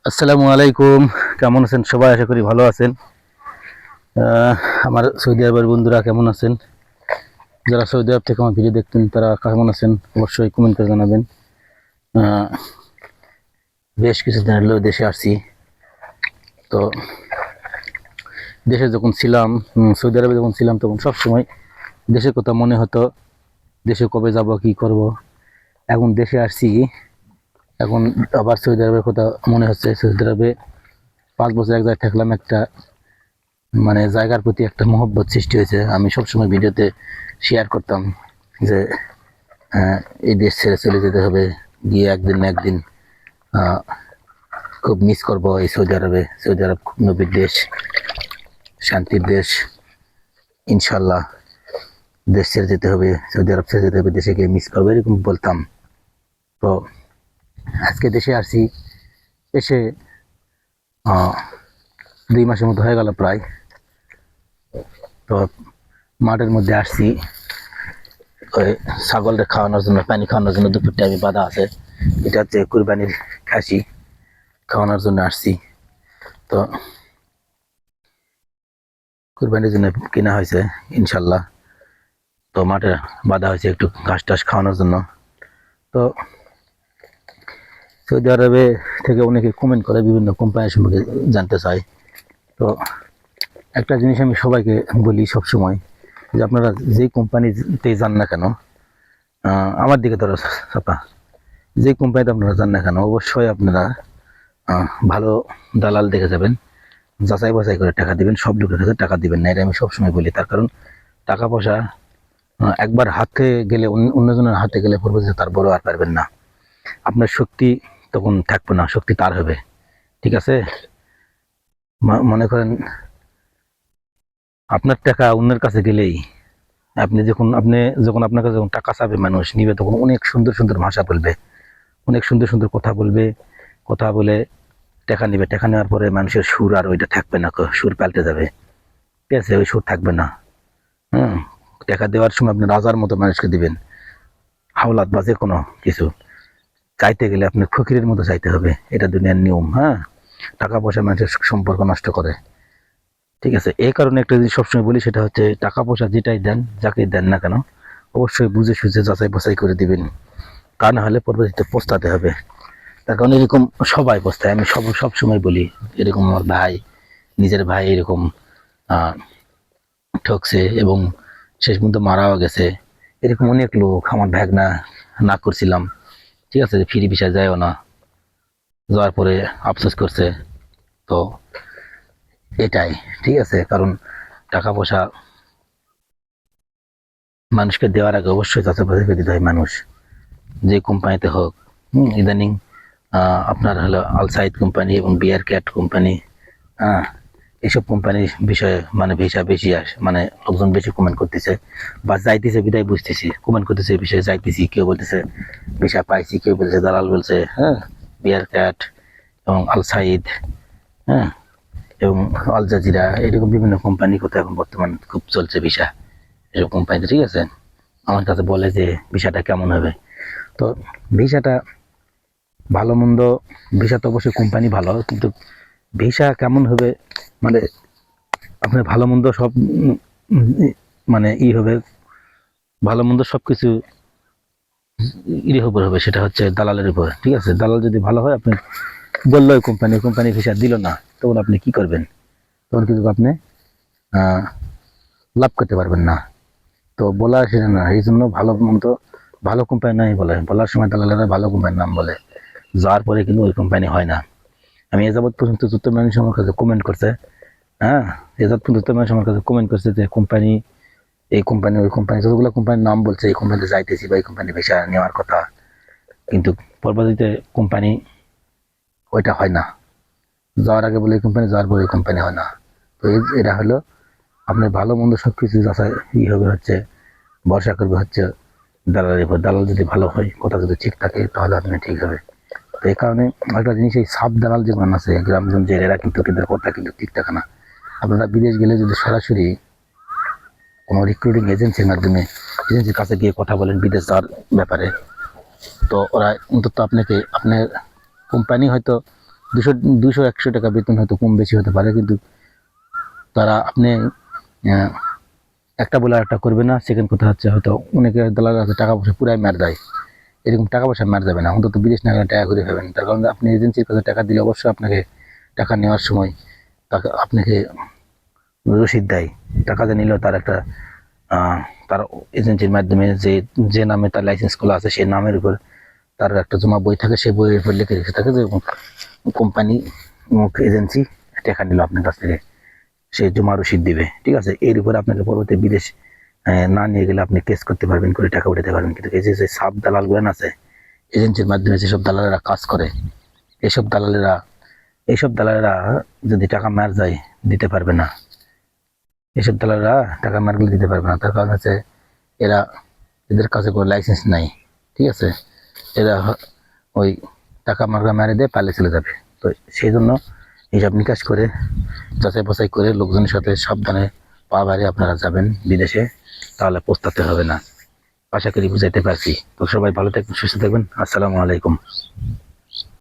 আসসালামু আলাইকুম। কেমন আছেন সবাই? আশা করি ভালো আছেন। আমার সৌদি আরবের বন্ধুরা কেমন আছেন? যারা সৌদি আরব থেকে আমার ভিডিও দেখতেন তারা কেমন আছেন অবশ্যই কমেন্ট করে জানাবেন। আহ, বেশ কিছুদিন হলো দেশে আসছি। তো দেশে যখন ছিলাম, সৌদি আরবে যখন ছিলাম তখন সবসময় দেশের কথা মনে হতো, দেশে কবে যাব কি করব। এখন দেশে আসছি, এখন আবার সৌদি আরবের কথা মনে হচ্ছে। সৌদি আরবে 5 বছর এক জায়গায় থাকলাম, একটা মানে জায়গার প্রতি একটা মহব্বত সৃষ্টি হয়েছে। আমি সবসময় ভিডিওতে শেয়ার করতাম যে এই দেশ ছেড়ে চলে যেতে হবে, গিয়ে একদিন না একদিন আহ, খুব মিস করব এই সৌদি আরবে। সৌদি আরব খুব নবীর দেশ, শান্তির দেশ। ইনশাল্লাহ দেশ ছেড়ে যেতে হবে, সৌদি আরব ছেড়ে যেতে হবে, দেশে গিয়ে মিস করবো এরকম বলতাম। তো আজকে দেশে আসছি, এসে 2 মাসের মতো হয়ে গেল প্রায়। তো মাঠের মধ্যে আসছি ওই ছাগলটা খাওয়ানোর জন্য, পানি খাওয়ানোর জন্য। দুপুর টাইমে বাঁধা আছে, এটা হচ্ছে কুরবানির খাসি, খাওয়ানোর জন্য আসছি। তো কুরবানির জন্য কেনা হয়েছে ইনশাল্লাহ। তো মাঠে বাঁধা হয়েছে একটু ঘাস টাস খাওয়ানোর জন্য। তো সৌদি আরবে থেকে অনেকে কমেন্ট করে, বিভিন্ন কোম্পানির সম্পর্কে জানতে চায়। তো একটা জিনিস আমি সবাইকে বলি সবসময়, যে আপনারা যে কোম্পানিতে যান না কেন, আমার দিকে ধরো ছাপা, যে কোম্পানিতে আপনারা যান না কেন অবশ্যই আপনারা ভালো দালাল দেখে যাবেন, যাচাই বাছাই করে টাকা দিবেন। সব লোকের কাছে টাকা দিবেন না, এটা আমি সবসময় বলি। তার কারণ টাকা পয়সা একবার হাতে গেলে, অন্যজনের হাতে গেলে পরবর্তীতে তার বড় আর পারবেন না। আপনার শক্তি তখন থাকবে না, শক্তি তার হবে। ঠিক আছে? মনে করেন আপনার টাকা অন্যের কাছে গেলেই, আপনি যখন আপনার কাছে যখন টাকা চাবে, মানুষ নিবে, তখন অনেক সুন্দর সুন্দর ভাষা বলবে, অনেক সুন্দর সুন্দর কথা বলবে। কথা বলে টাকা নিবে, টাকা নেওয়ার পরে মানুষের সুর আর ওইটা থাকবে না, সুর পাল্টে যাবে। ঠিক আছে? ওই সুর থাকবে না। হুম। টাকা দেওয়ার সময় আপনি রাজার মতো মানুষকে দিবেন, হাওলাত বা যে কোনো কিছু চাইতে গেলে আপনি ফকিরের মতো চাইতে হবে। এটা দুনিয়ার নিয়ম। হ্যাঁ, টাকা পয়সা মানুষের সম্পর্ক নষ্ট করে। ঠিক আছে? এই কারণে একটা জিনিস সবসময় বলি, সেটা হচ্ছে টাকা পয়সা যেটাই দেন, যাকে দেন না কেন, অবশ্যই বুঝে সুঝে যাচাই বাছাই করে দিবেন। তা না হলে পরবর্তীতে পস্তাতে হবে। তার কারণ এরকম সবাই পস্তায়। আমি সব সময় বলি, এরকম আমার ভাই, নিজের ভাই এরকম আহ ঠকছে এবং শেষ পর্যন্ত মারাও গেছে। এরকম অনেক লোক, আমার ভাগনা না করছিলাম, ঠিক আছে, ফ্রি ভিসা যায়ও না, যাওয়ার পরে আফসোস করছে। তো এটাই ঠিক আছে। কারণ টাকা পয়সা মানুষকে দেওয়ার আগে অবশ্যই যাচাই বাছাই করে দিতে হয়। মানুষ যে কোম্পানিতে হোক, ইদানিং আপনার হলো আল সাইদ কোম্পানি এবং বিয়ার ক্যাট কোম্পানি, হ্যাঁ, এইসব কোম্পানির বিষয়ে মানে ভিসা বেশি আসে, মানে লোকজন বেশি কমেন্ট করতেছে বা যাইতেছে, বিদায় বুঝতেছি কমেন্ট করতেছে এই বিষয়ে যাইতেছি। কেউ বলতেছে ভিসা পাইছি, কেউ বলছে দালাল বলছে। হ্যাঁ, বিয়ার ক্যাট এবং আল সাইদ, হ্যাঁ, এবং আল জাজিরা, এরকম বিভিন্ন কোম্পানি কোথায় এখন বর্তমান খুব চলছে ভিসা। এসব কোম্পানিতে, ঠিক আছে, আমার কাছে বলে যে ভিসাটা কেমন হবে। তো ভিসাটা ভালো মন্দ, ভিসা তো অবশ্যই কোম্পানি ভালো, কিন্তু ভিসা কেমন হবে মানে আপনার ভালো মন্দ সব মানে হবে, ভালো মন্দ সবকিছু ইর উপর হবে, সেটা হচ্ছে দালালের উপর। ঠিক আছে? দালাল যদি ভালো হয়, আপনি বললো কোম্পানি ভিসা দিল না, তখন আপনি কি করবেন? তখন কিন্তু আপনি লাভ করতে পারবেন না। তো বলা সেটা না, এই জন্য ভালো মন্দ ভালো কোম্পানি নাই বলে, বলার সময় দালালেরা ভালো কোম্পানির নাম বলে, যাওয়ার পরে কিন্তু ওই কোম্পানি হয় না। আমি এ যাবৎ পর্যন্ত যত মানুষ আমার কাছে কমেন্ট করছে, হ্যাঁ, এ যাবৎ পর্যন্ত যত মানুষ আমার কাছে কমেন্ট করছে যে কোম্পানি, এই কোম্পানি ওই কোম্পানি, যতগুলো কোম্পানির নাম বলছে, এই কোম্পানিতে যাইতেছি বা এই কোম্পানি ভিসা নেওয়ার কথা, কিন্তু পরবর্তীতে কোম্পানি ওইটা হয় না। যাওয়ার আগে বলে এই কোম্পানি, যাওয়ার পরে এই কোম্পানি হয় না। তো এটা হলো আপনার ভালো মন্দ সবকিছু যাচাই হবে হচ্ছে, ভরসা করবে হচ্ছে দালালের উপর। দালাল যদি ভালো হয়, কথা যদি ঠিক থাকে, তাহলে আপনি ঠিক হবে। তো এই কারণে একটা জিনিস, এই সাব দালাল যেগুলো আছে গ্রামগঞ্জের, এরা কিন্তু এদের কথা কিন্তু ঠিক থাকে না। আপনারা বিদেশ গেলে যদি সরাসরি কোনো রিক্রুটিং এজেন্সির মাধ্যমে, এজেন্সির কাছে গিয়ে কথা বলেন বিদেশ যাওয়ার ব্যাপারে, তো ওরা অন্তত আপনাকে, আপনার কোম্পানি হয়তো 200-100 টাকা বেতন হয়তো কম বেশি হতে পারে, কিন্তু তারা আপনি আহ, একটা বলে একটা করবে না। সেকেন্ড কথা হচ্ছে হয়তো অনেকে দালাল আছে টাকা পয়সা পুরাই মার দেয়, এরকম টাকা পয়সা মার যাবে না। অন্তত বিদেশ না গেলে টাকা ঘুরে পাবেন। তার কারণে আপনি এজেন্সির কাছে টাকা দিলে অবশ্যই আপনাকে টাকা নেওয়ার সময় টাকা আপনাকে রসিদ দেয়। টাকা যে নিলেও তার একটা আহ, তার এজেন্সির মাধ্যমে যে যে নামে তার লাইসেন্স খোলা আছে সেই নামের উপর তার একটা জমা বই থাকে, সেই বইয়ের উপর লিখে রেখে থাকে যে কোম্পানি এজেন্সি টাকা নিল আপনার কাছ থেকে, সে জমা রসিদ দিবে। ঠিক আছে, এর উপর আপনাকে পরবর্তী বিদেশ না নিয়ে গেলে আপনি কেস করতে পারবেন, করে টাকা উঠাতে পারবেন। কিন্তু এই যে সাব দালালগুলো আছে এজেন্সির মাধ্যমে যেসব দালালেরা কাজ করে, এইসব দালালেরা এইসব দালালেরা যদি টাকা মার যায় দিতে পারবে না। এইসব দালালরা টাকা মারগুলো দিতে পারবে না। তার কারণ হচ্ছে এরা, এদের কাছে কোনো লাইসেন্স নাই। ঠিক আছে, এরা ওই টাকা মার্কা মেরে দিয়ে পালিয়ে চলে যাবে। তো সেই জন্য হিসাব নিকাশ করে যাচাই বাছাই করে লোকজনের সাথে সাবধানে পা বাড়িয়ে আপনারা যাবেন বিদেশে, তাহলে পস্তাতে হবে না। আশা করি বুঝাইতে পারছি। তো সবাই ভালো থাকবেন, সুস্থ থাকবেন। আসসালামু আলাইকুম।